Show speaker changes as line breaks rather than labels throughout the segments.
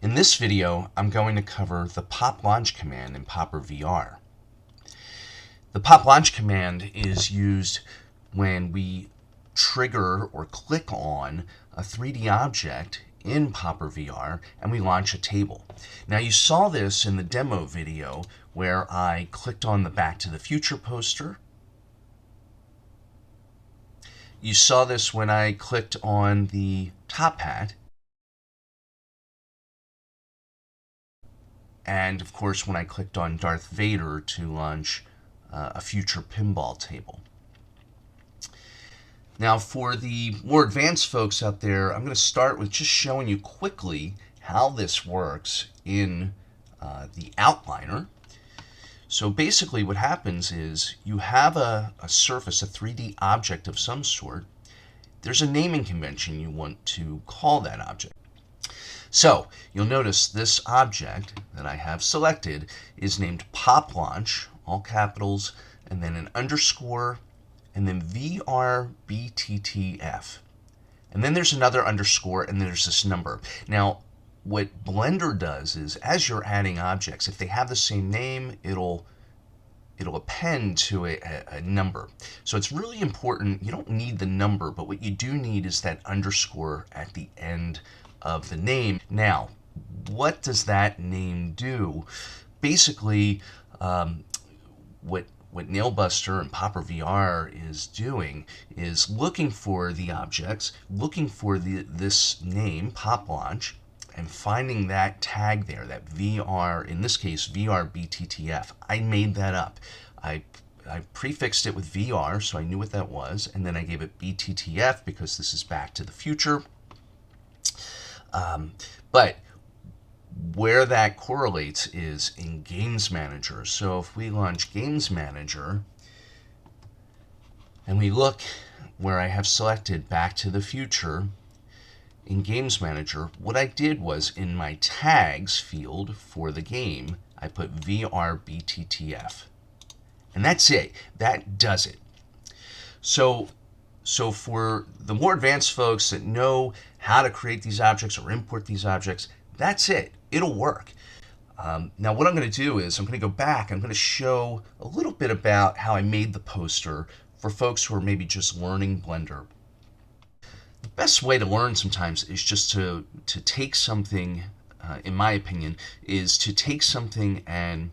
In this video, I'm going to cover the pop launch command in PopperVR. The pop launch command is used when we trigger or click on a 3D object in PopperVR and we launch a table. Now you saw this in the demo video where I clicked on the Back to the Future poster. You saw this when I clicked on the top hat. And of course when I clicked on Darth Vader to launch a future pinball table. Now for the more advanced folks out there, I'm going to start with just showing you quickly how this works in the outliner. So basically what happens is you have a surface, a 3D object of some sort. There's a naming convention you want to call that object. So you'll notice this object that I have selected is named Pop Launch, all capitals, and then an underscore, and then VRBTTF. And then there's another underscore, and there's this number. Now, what Blender does is, as you're adding objects, if they have the same name, it'll append to a number. So it's really important. You don't need the number, but what you do need is that underscore at the end of the name. Now, what does that name do? Basically, what Nailbuster and PopperVR is doing is looking for the objects, looking for this name, Pop Launch, and finding that tag there, that VR, in this case, VRBTTF. I made that up. I prefixed it with VR, so I knew what that was, and then I gave it BTTF because this is Back to the Future. But where that correlates is in Games Manager. So if we launch Games Manager and we look where I have selected Back to the Future in Games Manager, what I did was in my tags field for the game, I put VRBTTF. And that's it. That does it. So for the more advanced folks that know how to create these objects or import these objects, that's it. It'll work. Now what I'm going to do is I'm going to go back. I'm going to show a little bit about how I made the poster for folks who are maybe just learning Blender. The best way to learn sometimes is just to take something, in my opinion, is to take something and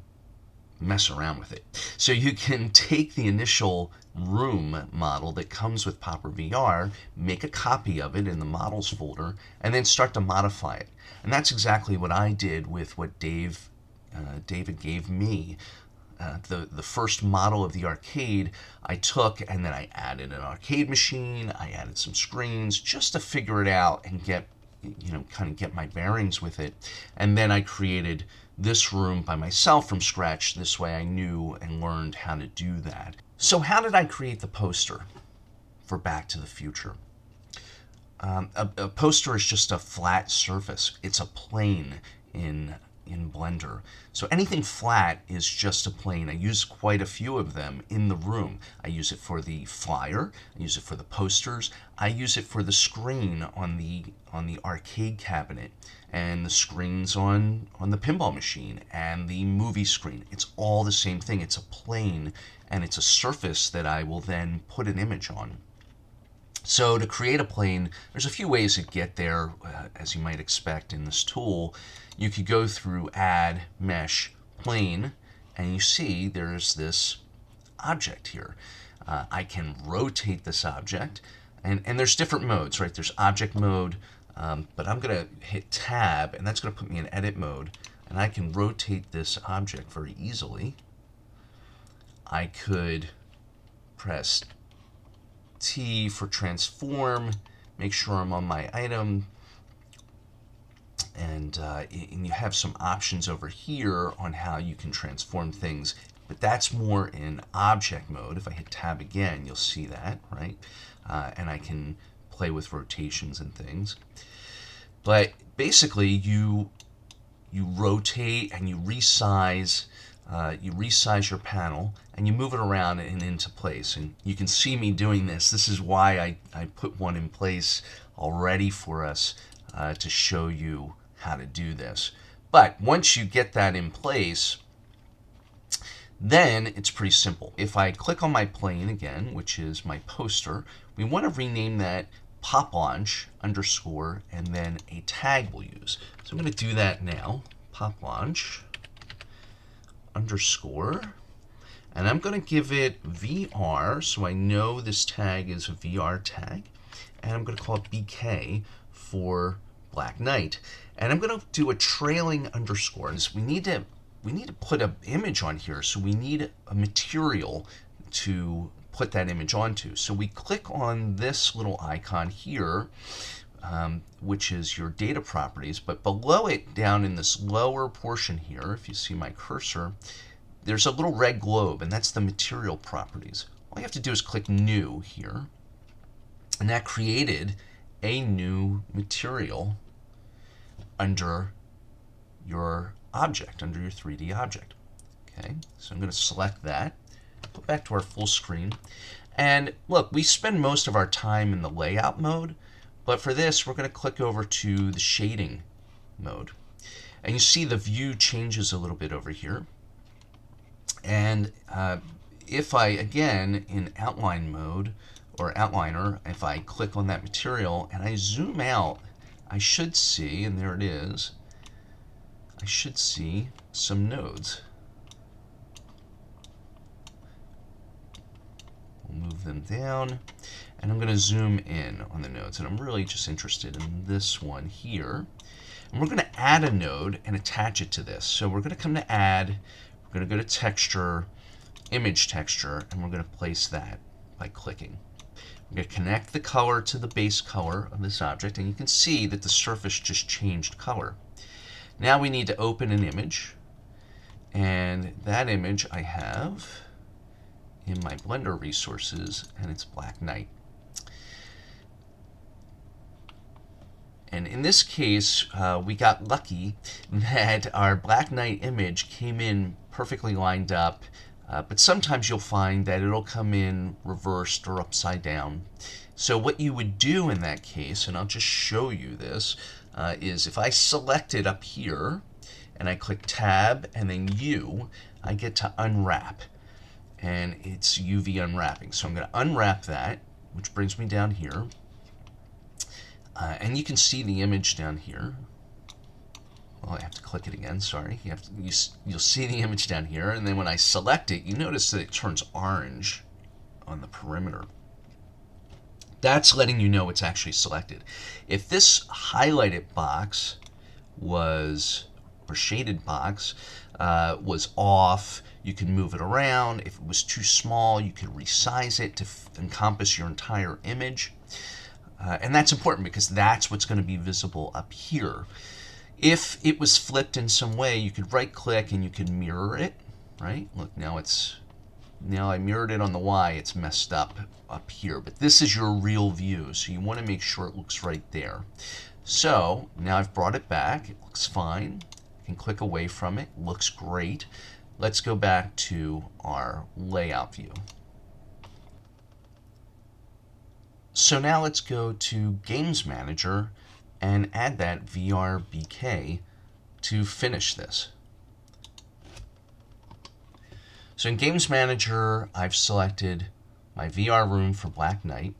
mess around with it. So you can take the initial room model that comes with PopperVR, make a copy of it in the models folder, and then start to modify it. And that's exactly what I did with what David gave me. The first model of the arcade I took, and then I added an arcade machine, I added some screens just to figure it out and get my bearings with it. And then I created this room by myself from scratch. This way I knew and learned how to do that. So how did I create the poster for Back to the Future? A poster is just a flat surface. It's a plane in Blender. So anything flat is just a plane. I use quite a few of them in the room. I use it for the flyer, I use it for the posters, I use it for the screen on the arcade cabinet, and the screens on the pinball machine, and the movie screen. It's all the same thing. It's a plane, and it's a surface that I will then put an image on. So to create a plane, there's a few ways to get there, as you might expect in this tool. You could go through Add, Mesh, Plane, and you see there's this object here. I can rotate this object, and there's different modes, right? There's object mode, but I'm going to hit Tab, and that's going to put me in edit mode, and I can rotate this object very easily. I could press T for transform, make sure I'm on my item, and you have some options over here on how you can transform things, but that's more in object mode. If I hit Tab again, you'll see that, right? And I can play with rotations and things. But basically, you rotate and you resize your panel, and you move it around and into place. And you can see me doing this. This is why I put one in place already for us to show you how to do this. But once you get that in place, then it's pretty simple. If I click on my plane again, which is my poster, we want to rename that PopLaunch underscore and then a tag we'll use. So I'm going to do that now. PopLaunch underscore, and I'm going to give it VR, so I know this tag is a VR tag, and I'm going to call it BK for Black Knight, and I'm going to do a trailing underscore. And we need to put an image on here, so we need a material to put that image onto. So we click on this little icon here, which is your data properties, but below it, down in this lower portion here, if you see my cursor, there's a little red globe, and that's the material properties. All you have to do is click new here, and that created a new material under your object, under your 3D object. Okay, so I'm going to select that, go back to our full screen, and look, we spend most of our time in the layout mode, but for this we're going to click over to the shading mode, and you see the view changes a little bit over here. And if I, again, in outline mode or outliner, if I click on that material and I zoom out, I should see, and there it is, I should see some nodes. We'll move them down, and I'm going to zoom in on the nodes, and I'm really just interested in this one here. And we're going to add a node and attach it to this. So we're going to come to add, we're going to go to texture, image texture, and we're going to place that by clicking. We're going to connect the color to the base color of this object, and you can see that the surface just changed color. Now we need to open an image, and that image I have in my Blender resources, and it's Black Knight. And in this case, we got lucky that our Black Knight image came in perfectly lined up, but sometimes you'll find that it'll come in reversed or upside down. So what you would do in that case, and I'll just show you this, is if I select it up here, and I click Tab and then U, I get to unwrap. And it's UV unwrapping. So I'm going to unwrap that, which brings me down here. And you can see the image down here. Well, I have to click it again, sorry. You'll see the image down here, and then when I select it, you notice that it turns orange on the perimeter. That's letting you know it's actually selected. If this highlighted box was, or shaded box, was off, you can move it around. If it was too small, you could resize it to encompass your entire image. And that's important because that's what's going to be visible up here. If it was flipped in some way, you could right click and you could mirror it, right? Look, now I mirrored it on the Y, it's messed up here, but this is your real view, so you want to make sure it looks right there. So now I've brought it back, it looks fine. You can click away from it, looks great. Let's go back to our layout view. So now let's go to Games Manager and add that VR BK to finish this. So in Games Manager, I've selected my VR room for Black Knight,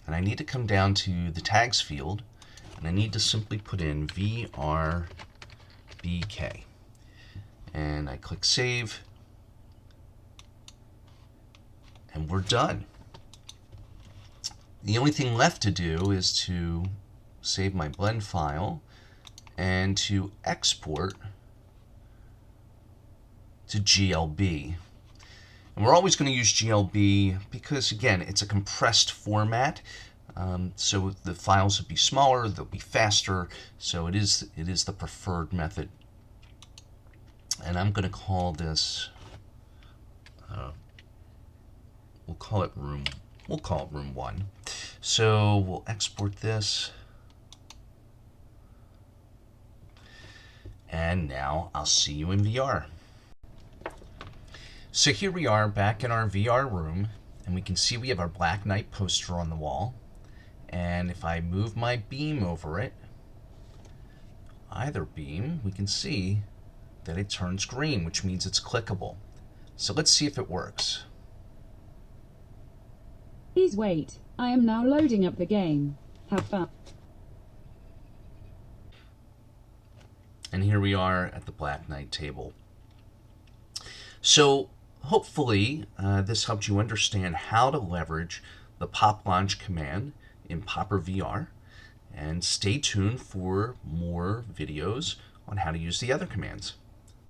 and I need to come down to the tags field, and I need to simply put in VR BK. And I click Save, and we're done. The only thing left to do is to save my blend file and to export to GLB. And we're always going to use GLB because, again, it's a compressed format. So the files will be smaller, they'll be faster, so it is the preferred method. And I'm going to call this, we'll call it room 1. So we'll export this. And now I'll see you in VR. So here we are back in our VR room, and we can see we have our Black Knight poster on the wall. And if I move my beam over it, either beam, we can see that it turns green, which means it's clickable. So let's see if it works.
Please wait. I am now loading up the game. Have fun.
And here we are at the Black Knight table. So hopefully this helped you understand how to leverage the PopLaunch command in PopperVR. And stay tuned for more videos on how to use the other commands.